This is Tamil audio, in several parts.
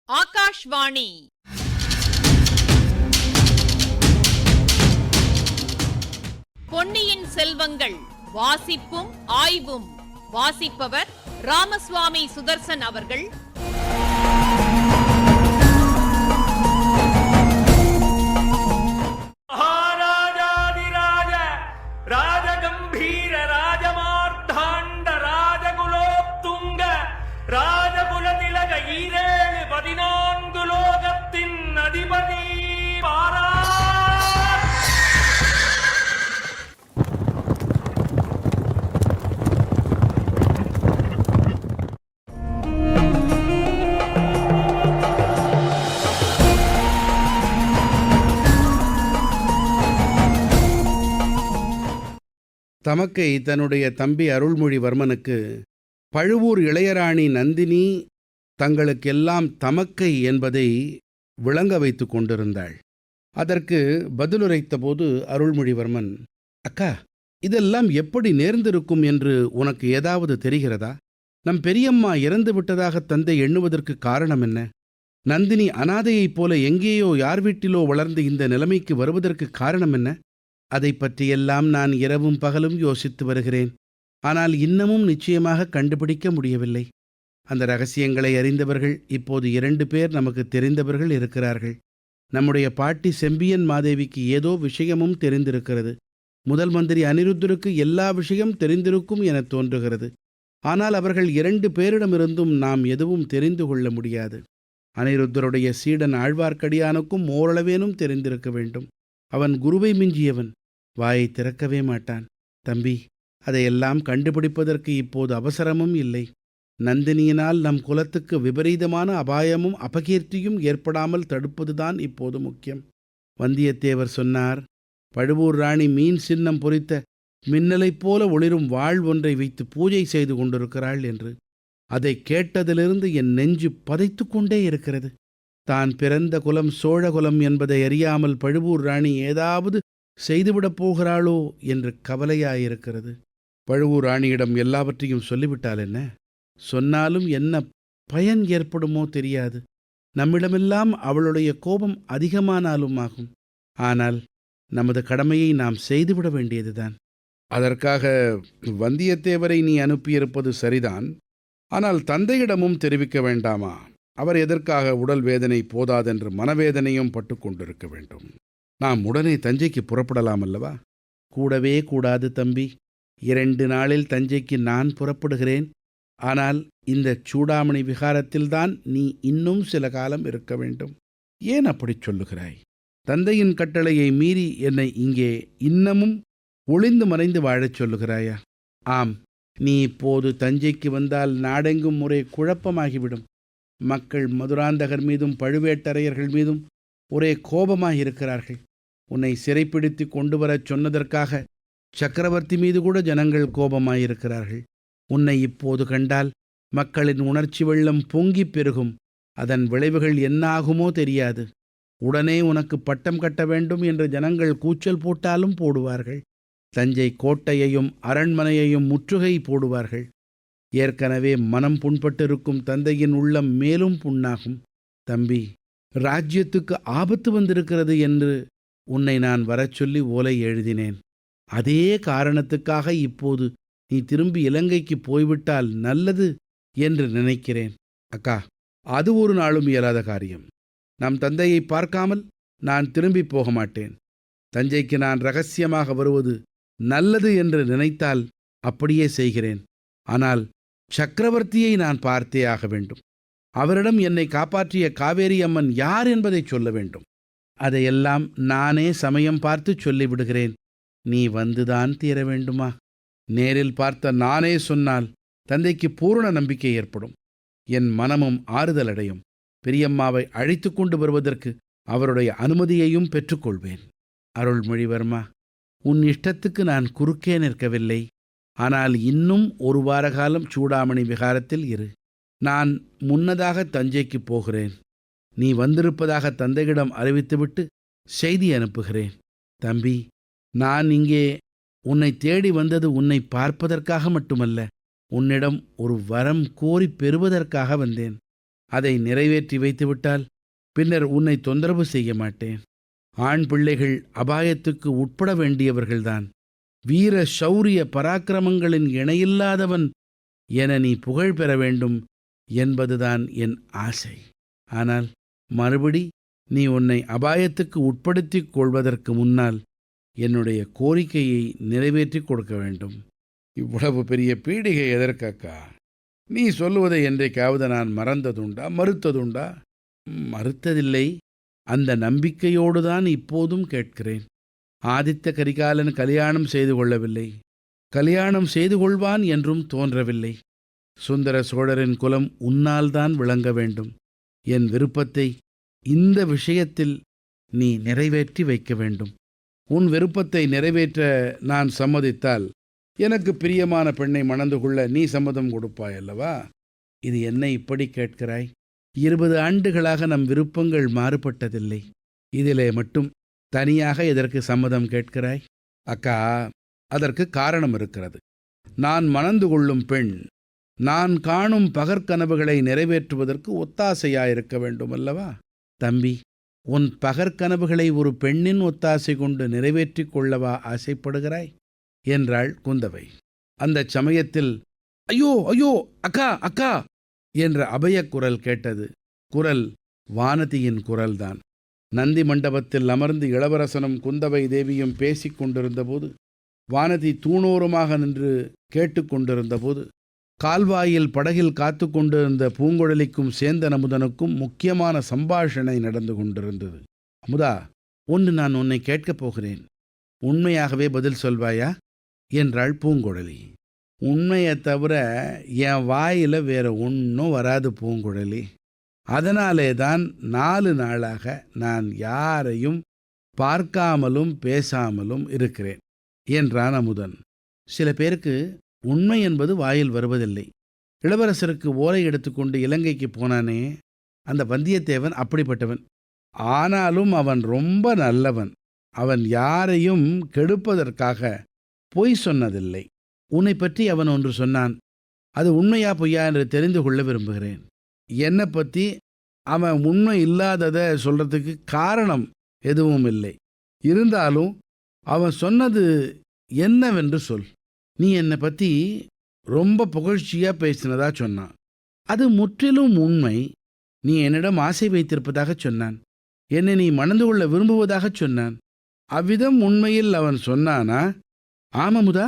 ஆகாஷ்வாணி. பொன்னியின் செல்வங்கள் வாசிப்பும் ஆய்வும். வாசிப்பவர் ராமசுவாமி சுதர்சன் அவர்கள். மகாராஜாதிராஜ ராஜகம்பீர ராஜமார்த்தாண்ட ராஜகுலோத்துங்க ராஜகுலதிலக ஈரேழு 14 லோகத்தின் அதிபதி பாரா. தமக்கை தன்னுடைய தம்பி அருள்மொழிவர்மனுக்கு பழுவூர் இளையராணி நந்தினி தங்களுக்கெல்லாம் தமக்கை என்பதை விளங்க வைத்து கொண்டிருந்தாள். அதற்கு பதிலுரைத்தபோது அருள்மொழிவர்மன், அக்கா, இதெல்லாம் எப்படி நேர்ந்திருக்கும் என்று உனக்கு ஏதாவது தெரிகிறதா? நம் பெரியம்மா இறந்து விட்டதாக தந்தை எண்ணுவதற்கு காரணம் என்ன? நந்தினி அனாதையைப் போல எங்கேயோ யார் வீட்டிலோ வளர்ந்து இந்த நிலைமைக்கு வருவதற்கு காரணம் என்ன? அதை பற்றியெல்லாம் நான் இரவும் பகலும் யோசித்து வருகிறேன். ஆனால் இன்னமும் நிச்சயமாக கண்டுபிடிக்க முடியவில்லை. அந்த ரகசியங்களை அறிந்தவர்கள் இப்போது 2 பேர் நமக்கு தெரிந்தவர்கள் இருக்கிறார்கள். நம்முடைய பாட்டி செம்பியன் மாதேவிக்கு ஏதோ விஷயமும் தெரிந்திருக்கிறது. முதல் மந்திரி அனிருத்தருக்கு எல்லா விஷயம் தெரிந்திருக்கும் என தோன்றுகிறது. ஆனால் அவர்கள் 2 பேரிடமிருந்தும் நாம் எதுவும் தெரிந்து கொள்ள முடியாது. அனிருத்தருடைய சீடன் ஆழ்வார்க்கடியானுக்கும் ஓரளவேனும் தெரிந்திருக்க வேண்டும். அவன் குருவை மிஞ்சியவன். வாயை திறக்கவே மாட்டான். தம்பி, அதையெல்லாம் கண்டுபிடிப்பதற்கு இப்போது அவசரமும் இல்லை. நந்தினியினால் நம் குலத்துக்கு விபரீதமான அபாயமும் அபகீர்த்தியும் ஏற்படாமல் தடுப்பதுதான் இப்போது முக்கியம். வந்தியத்தேவர் சொன்னார், பழுவூர் ராணி மீன் சின்னம் பொறித்த மின்னலைப் போல ஒளிரும் வாள் ஒன்றை வைத்து பூஜை செய்து கொண்டிருக்கிறாள் என்று. அதை கேட்டதிலிருந்து என் நெஞ்சு பதைத்து கொண்டே இருக்கிறது. தான் பிறந்த குலம் சோழகுலம் என்பதை அறியாமல் பழுவூர் ராணி ஏதாவது செய்துவிடப் போகிறாளோ என்று கவலையாயிருக்கிறது. பழுவூர் ராணியிடம் எல்லாவற்றையும் சொல்லிவிட்டால் என்ன? சொன்னாலும் என்ன பயன் ஏற்படுமோ தெரியாது. நம்மிடமெல்லாம் அவளுடைய கோபம் அதிகமானாலும் ஆகும். ஆனால் நமது கடமையை நாம் செய்துவிட வேண்டியதுதான். அதற்காக வந்தியத்தேவரை நீ அனுப்பியிருப்பது சரிதான். ஆனால் தந்தையிடமும் தெரிவிக்க வேண்டாமா? அவர் எதற்காக உடல் வேதனை போதாதென்று மனவேதனையும் பட்டு கொண்டிருக்க வேண்டும்? நாம் உடனே தஞ்சைக்கு புறப்படலாம் அல்லவா? கூடவே கூடாது தம்பி. 2 நாளில் தஞ்சைக்கு நான் புறப்படுகிறேன். ஆனால் இந்த சூடாமணி விகாரத்தில்தான் நீ இன்னும் சில காலம் இருக்க வேண்டும். ஏன் அப்படிச் சொல்லுகிறாய்? தந்தையின் கட்டளையை மீறி என்னை இங்கே இன்னமும் ஒளிந்து மறைந்து வாழச் சொல்லுகிறாயா? ஆம், நீ இப்போது தஞ்சைக்கு வந்தால் நாடெங்கும் ஒரே குழப்பமாகிவிடும். மக்கள் மதுராந்தகர் மீதும் பழுவேட்டரையர்கள் மீதும் ஒரே கோபமாயிருக்கிறார்கள். உன்னை சிறைப்பிடித்து கொண்டு வரச் சொன்னதற்காக சக்கரவர்த்தி மீது கூட ஜனங்கள் கோபமாயிருக்கிறார்கள். உன்னை இப்போது கண்டால் மக்களின் உணர்ச்சி வெள்ளம் பொங்கிப் பெருகும். அதன் விளைவுகள் என்ன ஆகுமோ தெரியாது. உடனே உனக்கு பட்டம் கட்ட வேண்டும் என்று ஜனங்கள் கூச்சல் போட்டாலும் போடுவார்கள். தஞ்சை கோட்டையையும் அரண்மனையையும் முற்றுகை போடுவார்கள். ஏற்கனவே மனம் புண்பட்டிருக்கும் தந்தையின் உள்ளம் மேலும் புண்ணாகும். தம்பி, ராஜ்யத்துக்கு ஆபத்து வந்திருக்கிறது என்று உன்னை நான் வரச் சொல்லி ஓலை எழுதினேன். அதே காரணத்துக்காக இப்போது நீ திரும்பி இலங்கைக்கு போய்விட்டால் நல்லது என்று நினைக்கிறேன். அக்கா, அது ஒரு நாளும் இயலாத காரியம். நம் தந்தையை பார்க்காமல் நான் திரும்பி போக மாட்டேன். தஞ்சைக்கு நான் ரகசியமாக வருவது நல்லது என்று நினைத்தால் அப்படியே செய்கிறேன். ஆனால் சக்கரவர்த்தியை நான் பார்த்தே ஆக வேண்டும். அவரிடம் என்னை காப்பாற்றிய காவேரி அம்மன் யார் என்பதை சொல்ல வேண்டும். அதையெல்லாம் நானே சமயம் பார்த்து சொல்லிவிடுகிறேன். நீ வந்துதான் தீர வேண்டுமா? நேரில் பார்த்த நானே சொன்னால் தந்தைக்கு பூரண நம்பிக்கை ஏற்படும். என் மனமும் ஆறுதல் அடையும். பெரியம்மாவை அழைத்து கொண்டு வருவதற்கு அவருடைய அனுமதியையும் பெற்றுக்கொள்வேன். அருள்மொழிவர்மா, உன் இஷ்டத்துக்கு நான் குறுக்கே நிற்கவில்லை. ஆனால் இன்னும் 1 வார காலம் சூடாமணி விகாரத்தில் இரு. நான் முன்னதாக தஞ்சைக்கு போகிறேன். நீ வந்திருப்பதாக தந்தையிடம் அறிவித்துவிட்டு செய்தி அனுப்புகிறேன். தம்பி, நான் இங்கே உன்னை தேடி வந்தது உன்னை பார்ப்பதற்காக மட்டுமல்ல, உன்னிடம் ஒரு வரம் கோரி பெறுவதற்காக வந்தேன். அதை நிறைவேற்றி வைத்துவிட்டால் பின்னர் உன்னை தொந்தரவு செய்ய மாட்டேன். ஆண் பிள்ளைகள் அபாயத்துக்கு உட்பட வேண்டியவர்கள்தான். வீர சௌரிய பராக்கிரமங்களின் இணையில்லாதவன் என நீ புகழ் பெற வேண்டும் என்பதுதான் என் ஆசை. ஆனால் மறுபடி நீ உன்னை அபாயத்துக்கு உட்படுத்திக் கொள்வதற்கு முன்னால் என்னுடைய கோரிக்கையை நிறைவேற்றிக் கொடுக்க வேண்டும். இவ்வளவு பெரிய பீடிகை எதற்கக்கா? நீ சொல்லுவதை என்றைக்காவது நான் மறுத்ததுண்டா? மறுத்ததில்லை. அந்த நம்பிக்கையோடுதான் இப்போதும் கேட்கிறேன். ஆதித்த கரிகாலன் கல்யாணம் செய்து கொள்ளவில்லை, கல்யாணம் செய்து கொள்வான் என்றும் தோன்றவில்லை. சுந்தர சோழரின் குலம் உன்னால்தான் விளங்க வேண்டும். என் விருப்பத்தை இந்த விஷயத்தில் நீ நிறைவேற்றி வைக்க வேண்டும். உன் விருப்பத்தை நிறைவேற்ற நான் சம்மதித்தால் எனக்கு பிரியமான பெண்ணை மணந்து கொள்ள நீ சம்மதம் கொடுப்பாய் அல்லவா? இது என்ன இப்படி கேட்கிறாய்? 20 ஆண்டுகளாக நம் விருப்பங்கள் மாறுபட்டதில்லை. இதிலே மட்டும் தனியாக எதற்கு சம்மதம் கேட்கிறாய்? அக்கா, அதற்கு காரணம் இருக்கிறது. நான் மணந்து கொள்ளும் பெண் நான் காணும் பகற்கனவுகளை நிறைவேற்றுவதற்கு ஒத்தாசையாயிருக்க வேண்டும் அல்லவா? தம்பி, உன் பகற்கனவுகளை ஒரு பெண்ணின் ஒத்தாசை கொண்டு நிறைவேற்றிக் கொள்ளவா ஆசைப்படுகிறாய் என்றாள் குந்தவை. அந்த சமயத்தில் ஐயோ ஐயோ, அக்கா அக்கா என்ற அபயக் குரல் கேட்டது. குரல் வானதியின் குரல்தான். நந்தி மண்டபத்தில் அமர்ந்து இளவரசனும் குந்தவை தேவியும் பேசிக் கொண்டிருந்தபோது, வானதி தூணோரமாக நின்று கேட்டுக்கொண்டிருந்தபோது, கால்வாயில் படகில் காத்து கொண்டிருந்த பூங்குழலிக்கும் சேந்தன் அமுதனுக்கும் முக்கியமான சம்பாஷணை நடந்து கொண்டிருந்தது. அமுதா, ஒன்று நான் உன்னை கேட்கப் போகிறேன். உண்மையாகவே பதில் சொல்வாயா என்றாள் பூங்குழலி. உண்மையை தவிர என் வாயில் வேற ஒன்றும் வராது பூங்குழலி. அதனாலே தான் 4 நாளாக நான் யாரையும் பார்க்காமலும் பேசாமலும் இருக்கிறேன் என்றான் அமுதன். சில பேருக்கு உண்மை என்பது வாயில் வருவதில்லை. இளவரசருக்கு ஓலை எடுத்துக்கொண்டு இலங்கைக்கு போனானே அந்த வந்தியத்தேவன் அப்படிப்பட்டவன். ஆனாலும் அவன் ரொம்ப நல்லவன். அவன் யாரையும் கெடுப்பதற்காக பொய் சொன்னதில்லை. உன்னை பற்றி அவன் ஒன்று சொன்னான். அது உண்மையா பொய்யா என்று தெரிந்து கொள்ள விரும்புகிறேன். என்னை பற்றி அவன் உண்மை இல்லாததை சொல்றதுக்கு காரணம் எதுவும் இல்லை. இருந்தாலும் அவன் சொன்னது என்னவென்று சொல். நீ என்னை பற்றி ரொம்ப புகழ்ச்சியாக பேசினதா சொன்னான். அது முற்றிலும் உண்மை. நீ என்னிடம் ஆசை வைத்திருப்பதாக சொன்னான். என்னை நீ மணந்து கொள்ள விரும்புவதாக சொன்னான். அவ்விதம் உண்மையில் அவன் சொன்னானா? ஆமமுதா,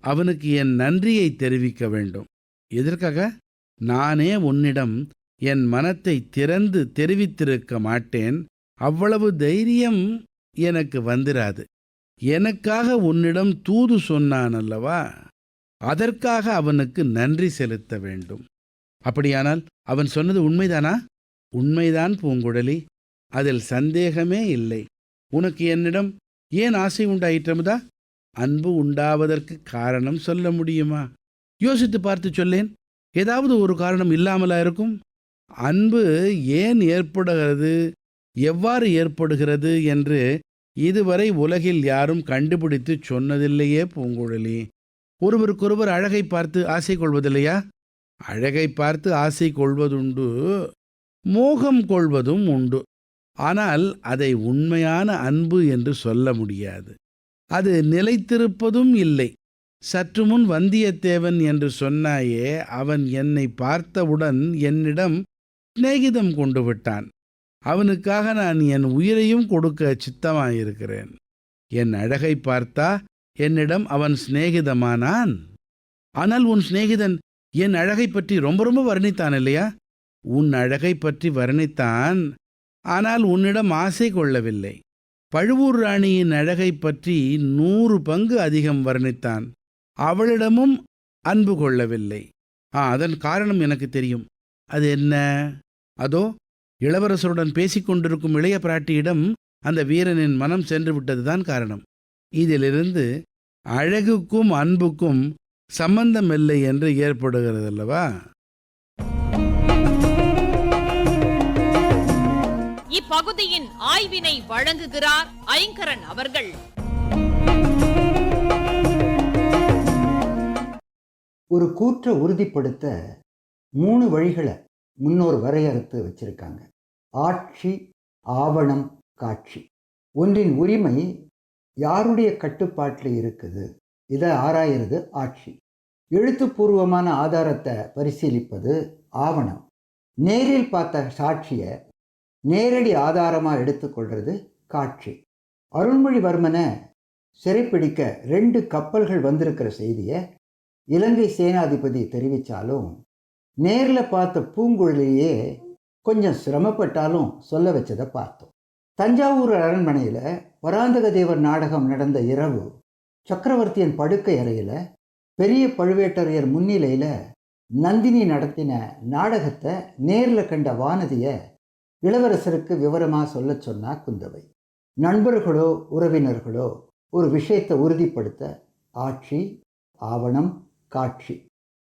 அவனுக்கு என் நன்றியை தெரிவிக்க வேண்டும். எதற்காக? நானே உன்னிடம் என் மனத்தை திறந்து தெரிவித்திருக்க மாட்டேன். அவ்வளவு தைரியம் எனக்கு வந்திராது. எனக்காக உன்னிடம் தூது சொன்னான் அல்லவா? அதற்காக அவனுக்கு நன்றி செலுத்த வேண்டும். அப்படியானால் அவன் சொன்னது உண்மைதானா? உண்மைதான் பூங்குழலி, அதில் சந்தேகமே இல்லை. உனக்கு என்னிடம் ஏன் ஆசை உண்டாயிற்றமுதா? அன்பு உண்டாவதற்கு காரணம் சொல்ல முடியுமா? யோசித்து பார்த்து சொல்லேன். ஏதாவது ஒரு காரணம் இல்லாமலா இருக்கும்? அன்பு ஏன் ஏற்படுகிறது, எவ்வாறு ஏற்படுகிறது என்று இதுவரை உலகில் யாரும் கண்டுபிடித்து சொன்னதில்லையே பூங்குழலி. ஒருவருக்கொருவர் அழகை பார்த்து ஆசை கொள்வதில்லையா? அழகை பார்த்து ஆசை கொள்வதுண்டு, மோகம் கொள்வதும் உண்டு. ஆனால் அதை உண்மையான அன்பு என்று சொல்ல முடியாது. அது நிலைத்திருப்பதும் இல்லை. சற்று முன் வந்தியத்தேவன் என்று சொன்னாயே, அவன் என்னை பார்த்தவுடன் என்னிடம் சிநேகிதம் கொண்டு விட்டான். அவனுக்காக நான் என் உயிரையும் கொடுக்க சித்தமாயிருக்கிறேன். என் அழகை பார்த்தா என்னிடம் அவன் சிநேகிதமானான். ஆனால் உன் சிநேகிதன் என் அழகை பற்றி ரொம்ப ரொம்ப வர்ணித்தான் இல்லையா? உன் அழகை பற்றி வர்ணித்தான், ஆனால் உன்னிடம் ஆசை கொள்ளவில்லை. பழுவூர் ராணியின் அழகை பற்றி 100 பங்கு அதிகம் வர்ணித்தான். அவளிடமும் அன்பு கொள்ளவில்லை. அதன் காரணம் எனக்கு தெரியும். அது என்ன? அதோ இளவரசருடன் பேசிக்கொண்டிருக்கும் இளைய பிராட்டியிடம் அந்த வீரனின் மனம் சென்று விட்டதுதான் காரணம். இதிலிருந்து அழகுக்கும் அன்புக்கும் சம்பந்தமில்லை என்று ஏற்படுகிறதல்லவா? இப்பகுதியின் ஆய்வினை வழங்குகிறார் ஐங்கரன் அவர்கள். ஒரு கூற்றை உறுதிப்படுத்த 3 வழிகளை முன்னோர் வரையறுத்து வச்சிருக்காங்க. ஆட்சி, ஆவணம், காட்சி. ஒன்றின் உரிமை யாருடைய கட்டுப்பாட்டில் இருக்குது, இதை ஆராயிறது ஆட்சி. எழுத்துப்பூர்வமான ஆதாரத்தை பரிசீலிப்பது ஆவணம். நேரில் பார்த்த சாட்சியை நேரடி ஆதாரமாக எடுத்துக்கொள்வது காட்சி. அருள்மொழிவர்மனை சிறைப்பிடிக்க 2 கப்பல்கள் வந்திருக்கிற செய்தியை இலங்கை சேனாதிபதி தெரிவித்தாலும் நேரில் பார்த்த பூங்குழலியே கொஞ்சம் சிரமப்பட்டாலும் சொல்ல வச்சதை பார்த்தோம். தஞ்சாவூர் அரண்மனையில் பராந்தக தேவர் நாடகம் நடந்த இரவு சக்கரவர்த்தியின் படுக்கை அறையில் பெரிய பழுவேட்டரையர் முன்னிலையில் நந்தினி நடத்தின நாடகத்தை நேரில் கண்ட வானதியை இளவரசருக்கு விவரமாக சொல்ல சொன்னா குந்தவை. நண்பர்களோ உறவினர்களோ ஒரு விஷயத்தை உறுதிப்படுத்த ஆட்சி, ஆவணம், காட்சி,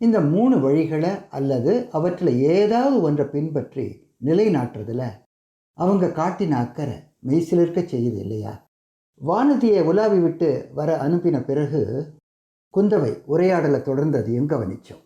இந்த 3 வழிகளை அல்லது அவற்றில் ஏதாவது ஒன்றை பின்பற்றி நிலைநாட்டுறதுல அவங்க காட்டின அக்கறை மெய்சிலிருக்க செய்யுது இல்லையா? வானதியை உலாவி விட்டு வர அனுப்பின பிறகு குந்தவை உரையாடலை தொடர்ந்ததையும் கவனித்தோம்.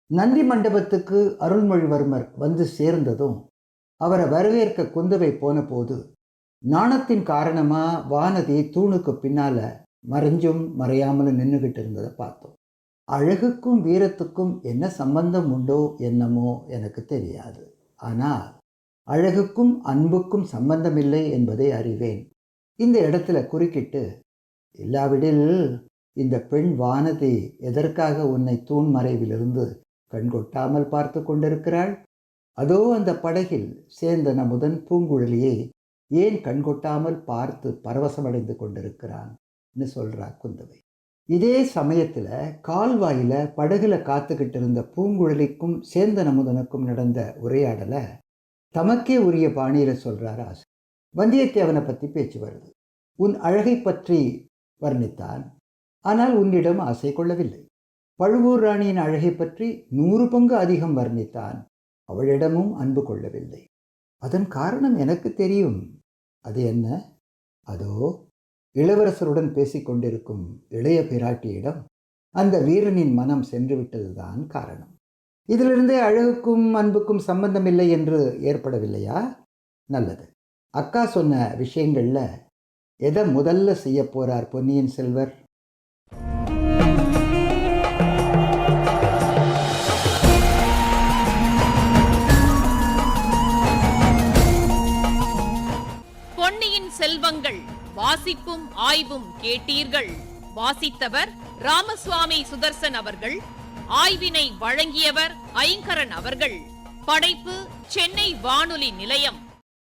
நந்தி மண்டபத்துக்கு அருள்மொழிவர்மர் வந்து சேர்ந்ததும் அவரை வரவேற்க குந்தவை போன போது நாணத்தின் காரணமாக வானதி தூணுக்கு பின்னால் மறைஞ்சும் மறையாமலும் நின்றுகிட்டு இருந்ததை பார்த்தோம். அழகுக்கும் வீரத்துக்கும் என்ன சம்பந்தம் உண்டோ என்னமோ எனக்கு தெரியாது. ஆனால் அழகுக்கும் அன்புக்கும் சம்பந்தமில்லை என்பதை அறிவேன். இந்த இடத்துல குறுக்கிட்டு, இல்லாவிடில் இந்த பெண் வானதி எதற்காக உன்னை தூண் மறைவிலிருந்து கண்கொட்டாமல் பார்த்து கொண்டிருக்கிறாள்? அதோ அந்த படகில் சேந்தன் அமுதன் பூங்குழலியை ஏன் கண்கொட்டாமல் பார்த்து பரவசமடைந்து கொண்டிருக்கிறான்னு சொல்றா குந்தவை. இதே சமயத்தில் கால்வாயில் படகுல காத்துக்கிட்டு இருந்த பூங்குழலிக்கும் சேந்தன் அமுதனுக்கும் நடந்த உரையாடலை தமக்கே உரிய பாணியில் சொல்கிறார் ஆசை. வந்தியத்தேவனை பற்றி பேச்சு வருது. உன் அழகை பற்றி வர்ணித்தான், ஆனால் உன்னிடம் ஆசை கொள்ளவில்லை. பழுவூர் ராணியின் அழகை பற்றி 100 பங்கு அதிகம் வர்ணித்தான், அவளிடமும் அன்பு கொள்ளவில்லை. அதன் காரணம் எனக்கு தெரியும். அது என்ன? அதோ இளவரசருடன் பேசிக்கொண்டிருக்கும் இளைய பிராட்டியிடம் அந்த வீரனின் மனம் சென்று விட்டதுதான் காரணம். இதிலிருந்தே அழகுக்கும் அன்புக்கும் சம்பந்தமில்லை என்று ஏற்படவில்லையா? நல்லது. அக்கா சொன்ன விஷயங்களில் எதை முதல்ல செய்ய போறார் பொன்னியின் செல்வர்? பொன்னியின் செல்வங்கள் வாசிப்பும் ஆய்வும் கேட்டீர்கள். வாசித்தவர் ராமசுவாமி சுதர்சன் அவர்கள். ஆய்வினை வழங்கியவர் ஐங்கரன் அவர்கள். படைப்பு சென்னை வானொலி நிலையம்.